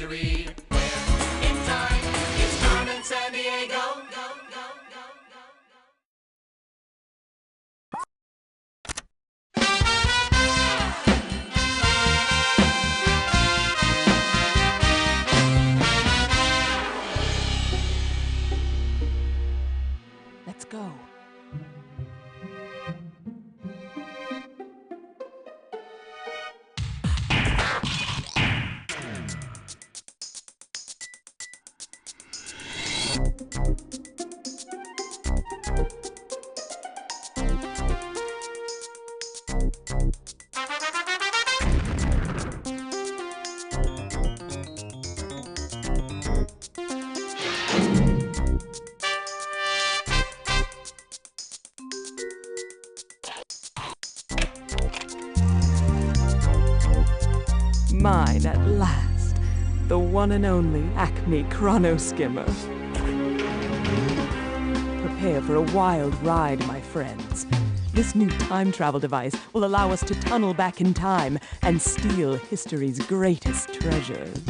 history. Where in time is Carmen Sandiego. Let's go. Mine at last, the one and only Acme Chronoskimmer. Prepare for a wild ride, my friends. This new time travel device will allow us to tunnel back in time and steal history's greatest treasures.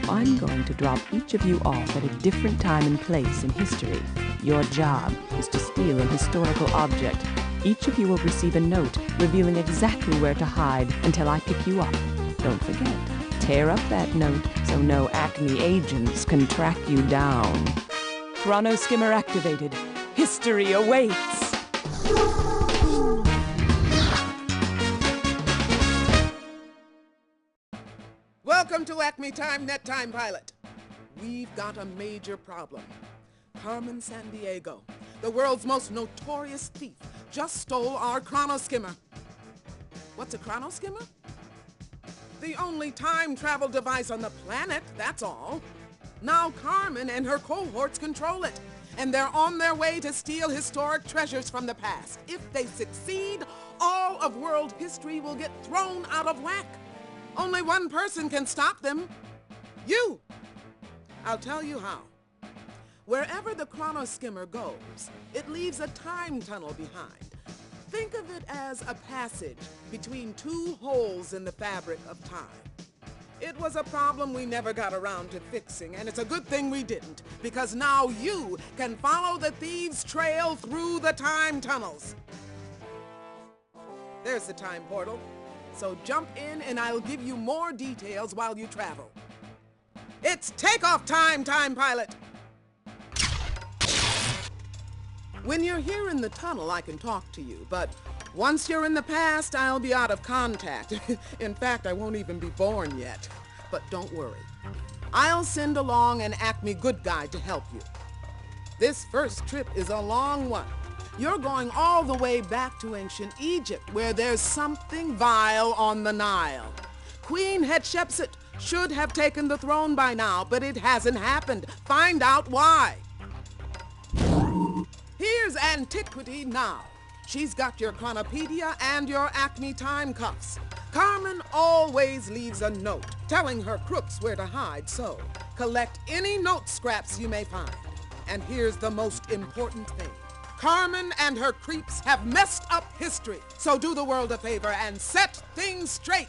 I'm going to drop each of you off at a different time and place in history. Your job is to steal an historical object. Each of you will receive a note revealing exactly where to hide until I pick you up. Don't forget, tear up that note so no Acme agents can track you down. Chronoskimmer activated. History awaits! Welcome to Acme Time Net Time Pilot. We've got a major problem. Carmen Sandiego, the world's most notorious thief, just stole our Chronoskimmer. What's a Chronoskimmer? The only time travel device on the planet, that's all. Now Carmen and her cohorts control it, and they're on their way to steal historic treasures from the past. If they succeed, all of world history will get thrown out of whack. Only one person can stop them. You! I'll tell you how. Wherever the Chronoskimmer goes, it leaves a time tunnel behind. Think of it as a passage between two holes in the fabric of time. It was a problem we never got around to fixing, and it's a good thing we didn't, because now you can follow the thieves' trail through the time tunnels. There's the time portal. So jump in and I'll give you more details while you travel. It's takeoff time, Time Pilot! When you're here in the tunnel, I can talk to you, but once you're in the past, I'll be out of contact. In fact, I won't even be born yet. But don't worry. I'll send along an Acme good guide to help you. This first trip is a long one. You're going all the way back to ancient Egypt, where there's something vile on the Nile. Queen Hatshepsut should have taken the throne by now, but it hasn't happened. Find out why. Here's Antiquity now. She's got your Chronopedia and your Acme time cuffs. Carmen always leaves a note telling her crooks where to hide, so collect any note scraps you may find. And here's the most important thing. Carmen and her creeps have messed up history, so do the world a favor and set things straight.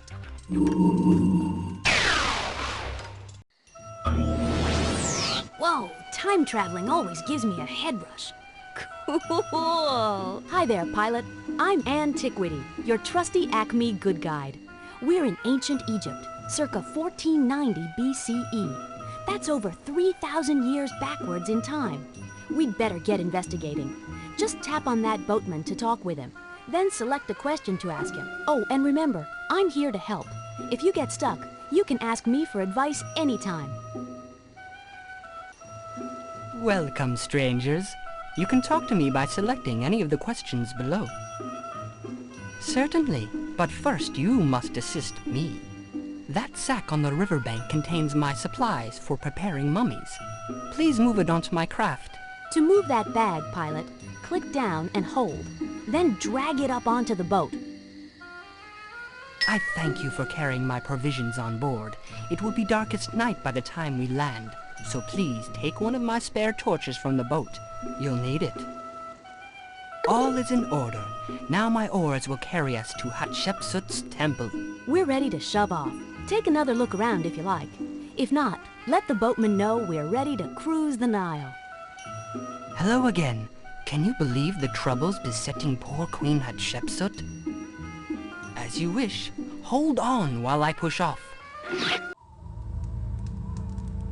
Whoa, time traveling always gives me a head rush. Cool! Hi there, pilot. I'm Antiquity, your trusty Acme good guide. We're in ancient Egypt, circa 1490 BCE. That's over 3,000 years backwards in time. We'd better get investigating. Just tap on that boatman to talk with him. Then select a question to ask him. Oh, and remember, I'm here to help. If you get stuck, you can ask me for advice anytime. Welcome, strangers. You can talk to me by selecting any of the questions below. Certainly, but first you must assist me. That sack on the riverbank contains my supplies for preparing mummies. Please move it onto my craft. To move that bag, pilot, click down and hold. Then drag it up onto the boat. I thank you for carrying my provisions on board. It will be darkest night by the time we land, so please take one of my spare torches from the boat. You'll need it. All is in order. Now my oars will carry us to Hatshepsut's temple. We're ready to shove off. Take another look around if you like. If not, let the boatman know we're ready to cruise the Nile. Hello again. Can you believe the troubles besetting poor Queen Hatshepsut? As you wish. Hold on while I push off.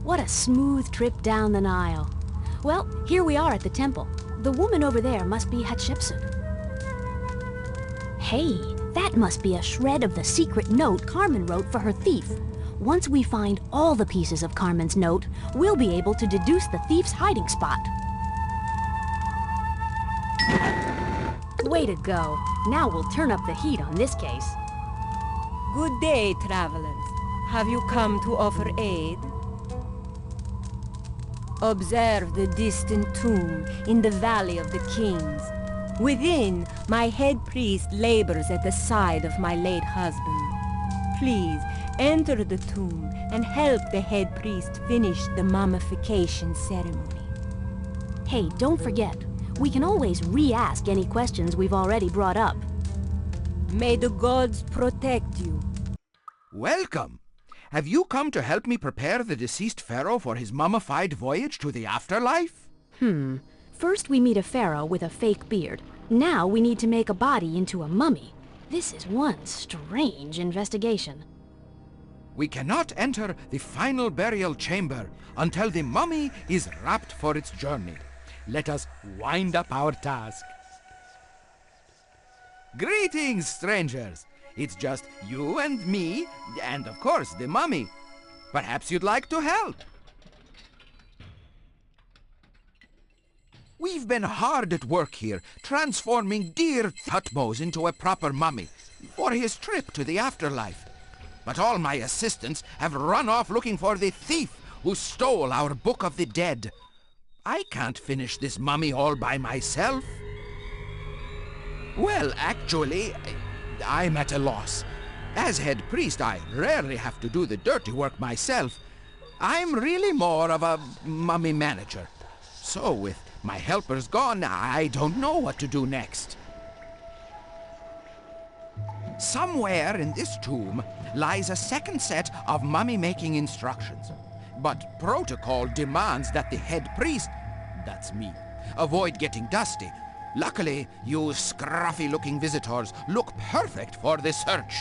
What a smooth trip down the Nile. Well, here we are at the temple. The woman over there must be Hatshepsut. Hey, that must be a shred of the secret note Carmen wrote for her thief. Once we find all the pieces of Carmen's note, we'll be able to deduce the thief's hiding spot. Way to go. Now we'll turn up the heat on this case. Good day, travelers. Have you come to offer aid? Observe the distant tomb in the Valley of the Kings. Within, my head priest labors at the side of my late husband. Please, enter the tomb and help the head priest finish the mummification ceremony. Hey, don't forget, we can always re-ask any questions we've already brought up. May the gods protect you. Welcome. Have you come to help me prepare the deceased pharaoh for his mummified voyage to the afterlife? First we meet a pharaoh with a fake beard. Now we need to make a body into a mummy. This is one strange investigation. We cannot enter the final burial chamber until the mummy is wrapped for its journey. Let us wind up our task. Greetings, strangers. It's just you and me, and of course the mummy. Perhaps you'd like to help. We've been hard at work here, transforming dear Thutmose into a proper mummy for his trip to the afterlife. But all my assistants have run off looking for the thief who stole our Book of the Dead. I can't finish this mummy all by myself. Well, actually, I'm at a loss. As head priest, I rarely have to do the dirty work myself. I'm really more of a mummy manager. So with my helpers gone, I don't know what to do next. Somewhere in this tomb lies a second set of mummy-making instructions. But protocol demands that the head priest, that's me, avoid getting dusty. Luckily, you scruffy-looking visitors look perfect for the search.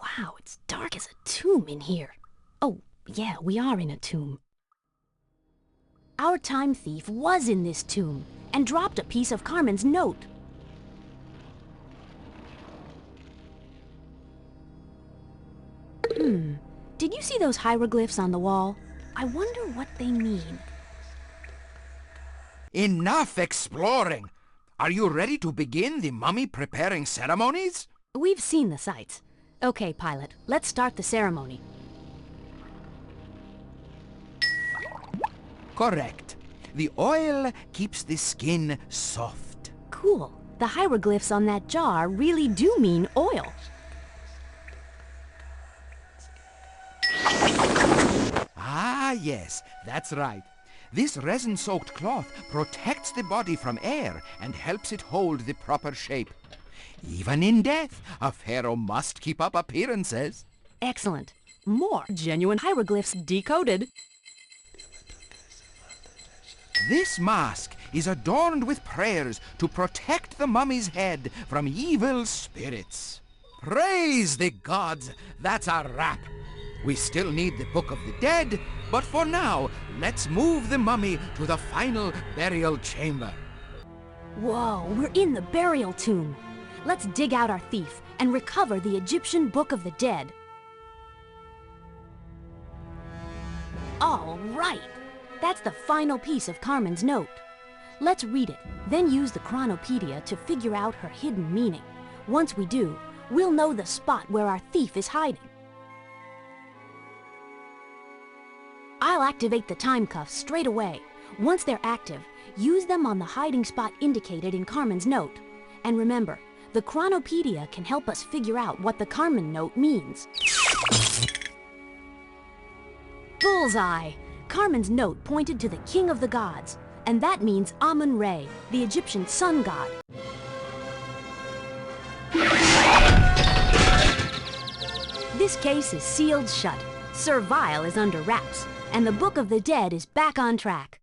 Wow, it's dark as a tomb in here. Oh, yeah, we are in a tomb. Our time thief was in this tomb and dropped a piece of Carmen's note. Did you see those hieroglyphs on the wall? I wonder what they mean. Enough exploring! Are you ready to begin the mummy-preparing ceremonies? We've seen the sights. Okay, pilot, let's start the ceremony. Correct. The oil keeps the skin soft. Cool. The hieroglyphs on that jar really do mean oil. Ah, yes, that's right. This resin-soaked cloth protects the body from air and helps it hold the proper shape. Even in death, a pharaoh must keep up appearances. Excellent. More genuine hieroglyphs decoded. This mask is adorned with prayers to protect the mummy's head from evil spirits. Praise the gods! That's a wrap. We still need the Book of the Dead, but for now, let's move the mummy to the final burial chamber. Whoa, we're in the burial tomb. Let's dig out our thief and recover the Egyptian Book of the Dead. All right. That's the final piece of Carmen's note. Let's read it, then use the Chronopedia to figure out her hidden meaning. Once we do, we'll know the spot where our thief is hiding. I'll activate the time cuffs straight away. Once they're active, use them on the hiding spot indicated in Carmen's note. And remember, the Chronopedia can help us figure out what the Carmen note means. Bullseye! Carmen's note pointed to the king of the gods, and that means Amun-Re, the Egyptian sun god. This case is sealed shut. Servile is under wraps, and the Book of the Dead is back on track.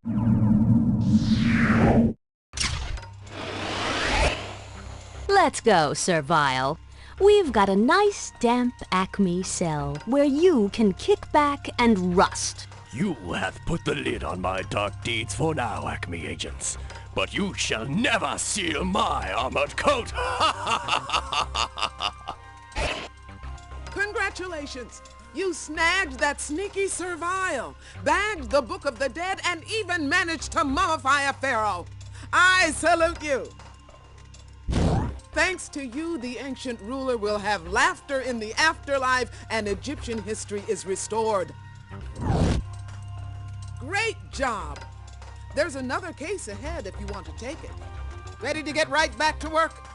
Let's go, Servile. We've got a nice, damp Acme cell where you can kick back and rust. You have put the lid on my dark deeds for now, Acme agents. But you shall never seal my armored coat! Congratulations! You snagged that sneaky Servile, bagged the Book of the Dead, and even managed to mummify a pharaoh. I salute you! Thanks to you, the ancient ruler will have laughter in the afterlife and Egyptian history is restored. Great job! There's another case ahead if you want to take it. Ready to get right back to work?